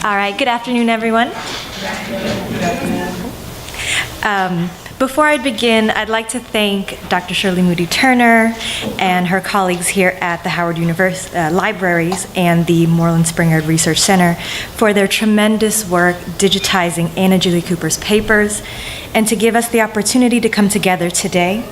All right, good afternoon, everyone. Before I begin, I'd like to thank Dr. Shirley Moody Turner and her colleagues here at the Howard University Libraries and the Moorland-Spingarn Research Center for their tremendous work digitizing Anna Julia Cooper's papers, and to give us the opportunity to come together today.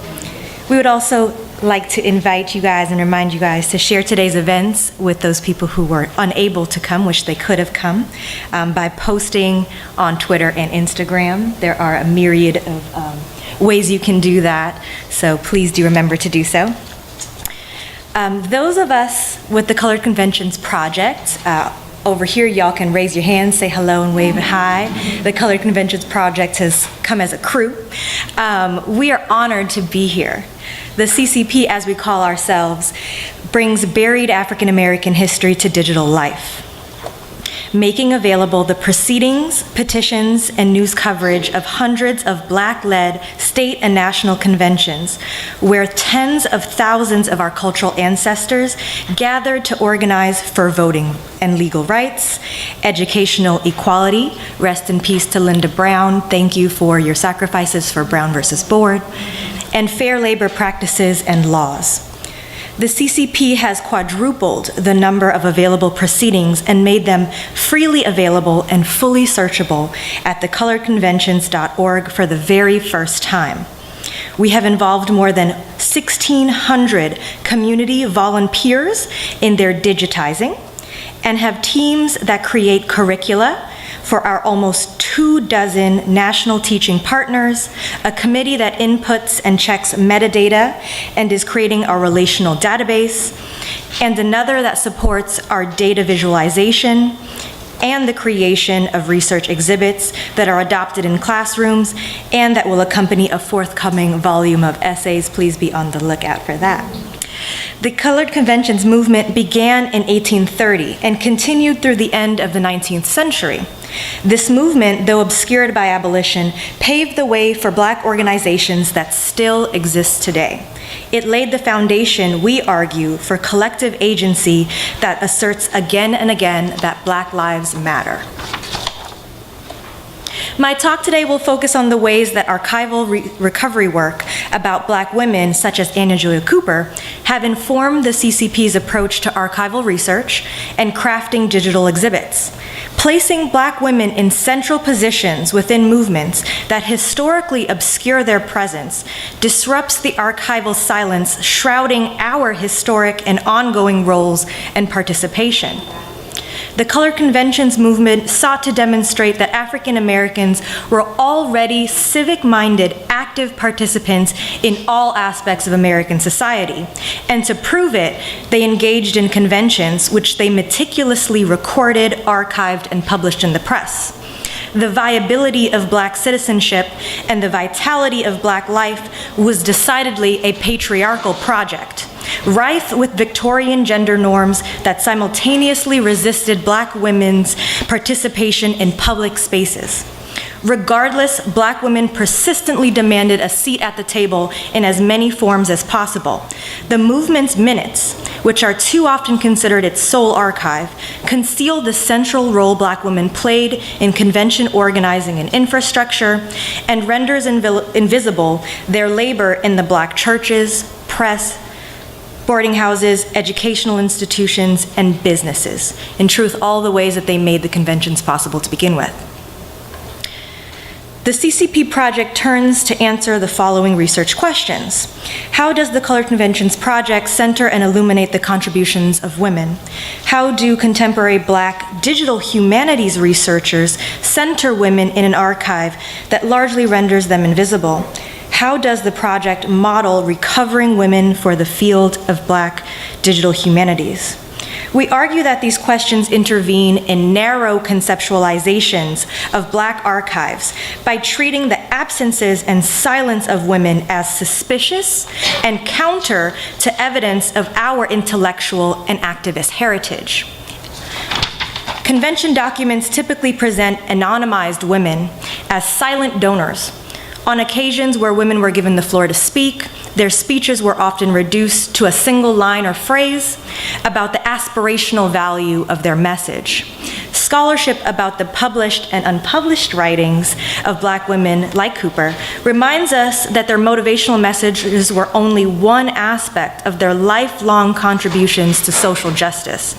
We would also like to invite you guys and remind you guys to share today's events with those people who were unable to come, which they could have come, by posting on Twitter and Instagram. There are a myriad of ways you can do that, so please do remember to do so. Those of us with the Colored Conventions Project, over here, y'all can raise your hands, say hello, and wave hi. The Colored Conventions Project has come as a crew. We are honored to be here. The CCP, as we call ourselves, brings buried African American history to digital life, making available the proceedings, petitions, and news coverage of hundreds of Black-led state and national conventions, where tens of thousands of our cultural ancestors gathered to organize for voting and legal rights, educational equality, rest in peace to Linda Brown, thank you for your sacrifices for Brown versus Board, and fair labor practices and laws. The CCP has quadrupled the number of available proceedings and made them freely available and fully searchable at thecoloredconventions.org for the very first time. We have involved more than 1,600 community volunteers in their digitizing and have teams that create curricula for our almost 24 national teaching partners, a committee that inputs and checks metadata and is creating a relational database, and another that supports our data visualization and the creation of research exhibits that are adopted in classrooms and that will accompany a forthcoming volume of essays. Please be on the lookout for that. The Colored Conventions movement began in 1830 and continued through the end of the 19th century. This movement, though obscured by abolition, paved the way for Black organizations that still exist today. It laid the foundation, we argue, for collective agency that asserts again and again that Black lives matter. My talk today will focus on the ways that archival recovery work about Black women, such as Anna Julia Cooper, have informed the CCP's approach to archival research and crafting digital exhibits. Placing Black women in central positions within movements that historically obscure their presence disrupts the archival silence shrouding our historic and ongoing roles and participation. The Colored Conventions movement sought to demonstrate that African Americans were already civic-minded, active participants in all aspects of American society. And to prove it, they engaged in conventions which they meticulously recorded, archived, and published in the press. The viability of Black citizenship and the vitality of Black life was decidedly a patriarchal project, rife with Victorian gender norms that simultaneously resisted Black women's participation in public spaces. Regardless, Black women persistently demanded a seat at the table in as many forms as possible. The movement's minutes, which are too often considered its sole archive, conceal the central role Black women played in convention organizing and infrastructure, and renders invisible their labor in the Black churches, press, boarding houses, educational institutions, and businesses. In truth, all the ways that they made the conventions possible to begin with. The CCP project turns to answer the following research questions. How does the Colored Conventions Project center and illuminate the contributions of women? How do contemporary Black digital humanities researchers center women in an archive that largely renders them invisible? How does the project model recovering women for the field of Black digital humanities? We argue that these questions intervene in narrow conceptualizations of Black archives by treating the absences and silence of women as suspicious and counter to evidence of our intellectual and activist heritage. Convention documents typically present anonymized women as silent donors. On occasions where women were given the floor to speak, their speeches were often reduced to a single line or phrase about the aspirational value of their message. scholarship about the published and unpublished writings of Black women like Cooper reminds us that their motivational messages were only one aspect of their lifelong contributions to social justice.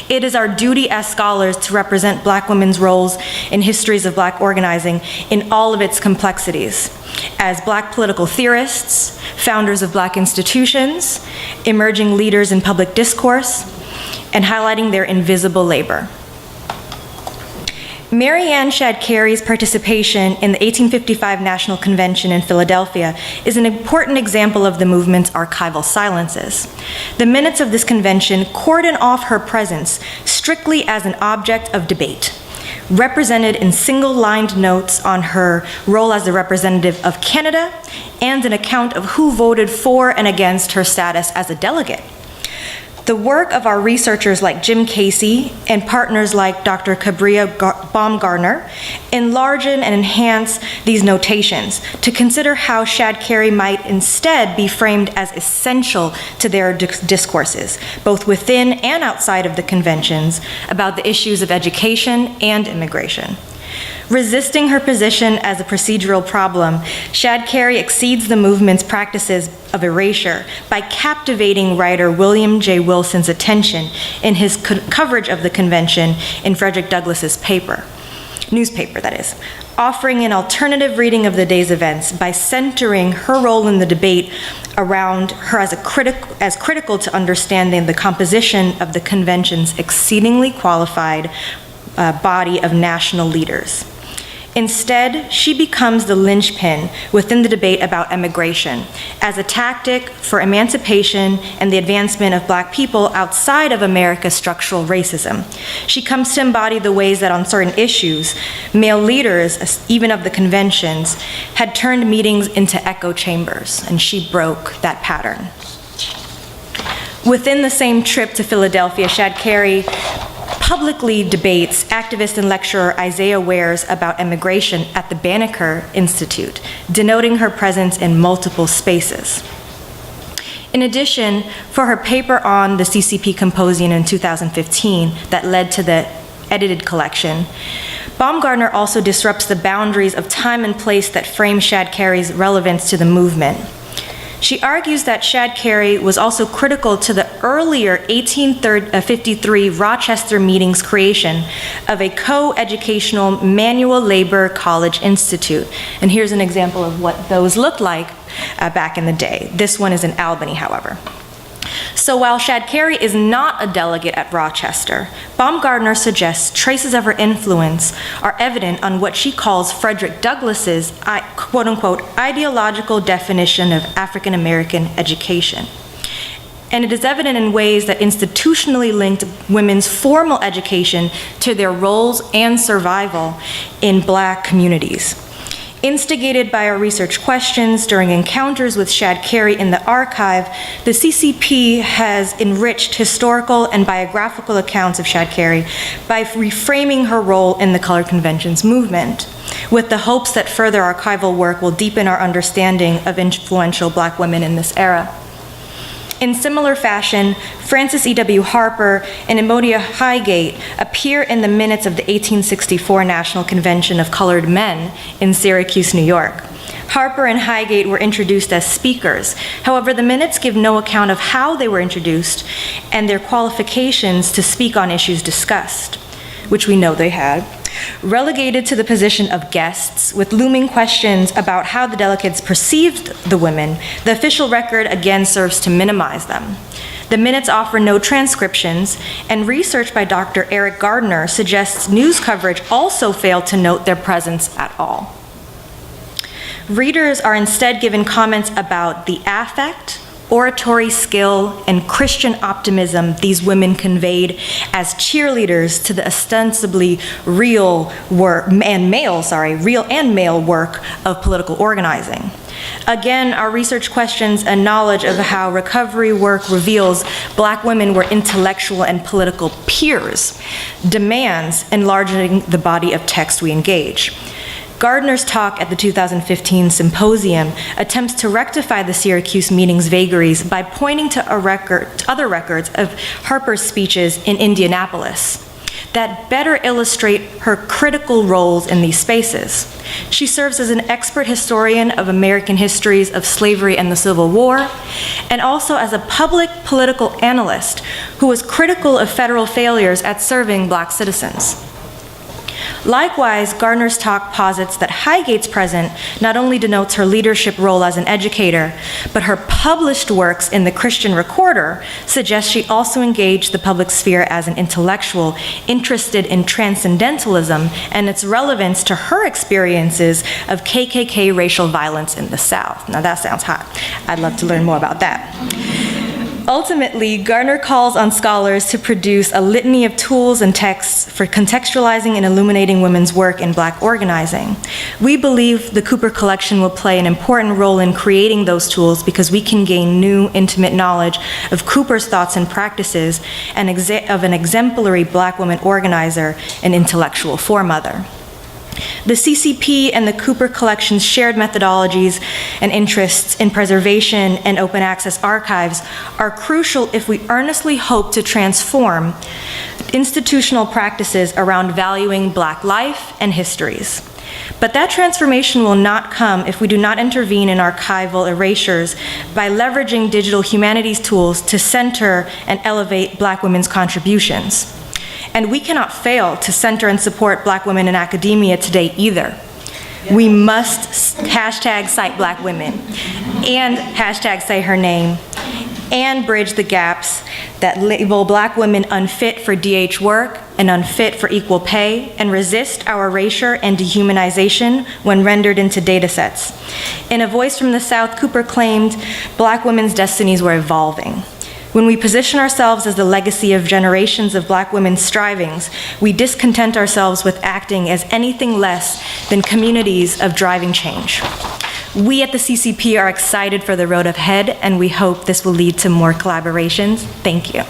It is our duty as scholars to represent Black women's roles in histories of Black organizing in all of its complexities. As Black political theorists, founders of Black institutions, emerging leaders in public discourse, and highlighting their invisible labor. Mary Ann Shadd Cary's participation in the 1855 National Convention in Philadelphia is an important example of the movement's archival silences. The minutes of this convention cordon off her presence strictly as an object of debate, represented in single-lined notes on her role as the representative of Canada and an account of who voted for and against her status as a delegate. The work of our researchers like Jim Casey and partners like Dr. Kibriya Baumgartner enlarge and enhance these notations to consider how Shadd Cary might instead be framed as essential to their discourses, both within and outside of the conventions, about the issues of education and immigration. Resisting her position as a procedural problem, Shadd Cary exceeds the movement's practices of erasure by captivating writer William J. Wilson's attention in his coverage of the convention in Frederick Douglass's newspaper, offering an alternative reading of the day's events by centering her role in the debate around her as critical to understanding the composition of the convention's exceedingly qualified body of national leaders. Instead, she becomes the linchpin within the debate about immigration as a tactic for emancipation and the advancement of Black people outside of America's structural racism. She comes to embody the ways that on certain issues, male leaders, even of the conventions, had turned meetings into echo chambers, and she broke that pattern. Within the same trip to Philadelphia, Shadd Cary publicly debates activist and lecturer Isaiah Ware's about immigration at the Banneker Institute, denoting her presence in multiple spaces. In addition, for her paper on the CCP Symposium in 2015 that led to the edited collection, Baumgartner also disrupts the boundaries of time and place that frame Shadd Cary's relevance to the movement. She argues that Shadd Cary was also critical to the earlier 1853 Rochester meeting's creation of a co-educational manual labor college institute. And here's an example of what those looked like back in the day. This one is in Albany, however. So while Shadd Cary is not a delegate at Rochester, Baumgartner suggests traces of her influence are evident on what she calls Frederick Douglass's quote-unquote ideological definition of African American education. And it is evident in ways that institutionally linked women's formal education to their roles and survival in Black communities. Instigated by our research questions during encounters with Shadd Cary in the archive, the CCP has enriched historical and biographical accounts of Shadd Cary by reframing her role in the Colored Conventions movement, with the hopes that further archival work will deepen our understanding of influential Black women in this era. In similar fashion, Frances E.W. Harper and Emodia Highgate appear in the minutes of the 1864 National Convention of Colored Men in Syracuse, New York. Harper and Highgate were introduced as speakers. However, the minutes give no account of how they were introduced and their qualifications to speak on issues discussed, which we know they had. Relegated to the position of guests with looming questions about how the delegates perceived the women, the official record again serves to minimize them. The minutes offer no transcriptions, and research by Dr. Eric Gardner suggests news coverage also failed to note their presence at all. Readers are instead given comments about the affect, oratory skill, and Christian optimism these women conveyed as cheerleaders to the ostensibly real and male work of political organizing. Again, our research questions and knowledge of how recovery work reveals Black women were intellectual and political peers, demands enlarging the body of text we engage. Gardner's talk at the 2015 symposium attempts to rectify the Syracuse meeting's vagaries by pointing to other records of Harper's speeches in Indianapolis. that better illustrate her critical roles in these spaces. She serves as an expert historian of American histories of slavery and the Civil War, and also as a public political analyst who was critical of federal failures at serving Black citizens. Likewise, Gardner's talk posits that Highgate's present not only denotes her leadership role as an educator, but her published works in the Christian Recorder suggest she also engaged the public sphere as an intellectual interested in transcendentalism and its relevance to her experiences of KKK racial violence in the South. Now that sounds hot. I'd love to learn more about that. Ultimately, Gardner calls on scholars to produce a litany of tools and texts for contextualizing and illuminating women's work in Black organizing. We believe the Cooper Collection will play an important role in creating those tools because we can gain new, intimate knowledge of Cooper's thoughts and practices and of an exemplary Black woman organizer and intellectual foremother. The CCP and the Cooper Collection's shared methodologies and interests in preservation and open access archives are crucial if we earnestly hope to transform institutional practices around valuing Black life and histories. But that transformation will not come if we do not intervene in archival erasures by leveraging digital humanities tools to center and elevate Black women's contributions. And we cannot fail to center and support Black women in academia today either. We must hashtag cite Black women and hashtag say her name and bridge the gaps that label Black women unfit for DH work and unfit for equal pay and resist our erasure and dehumanization when rendered into data sets. In A Voice from the South, Cooper claimed Black women's destinies were evolving. When we position ourselves as the legacy of generations of Black women's strivings, we discontent ourselves with acting as anything less than communities of driving change. We at the CCP are excited for the road ahead, and we hope this will lead to more collaborations. Thank you.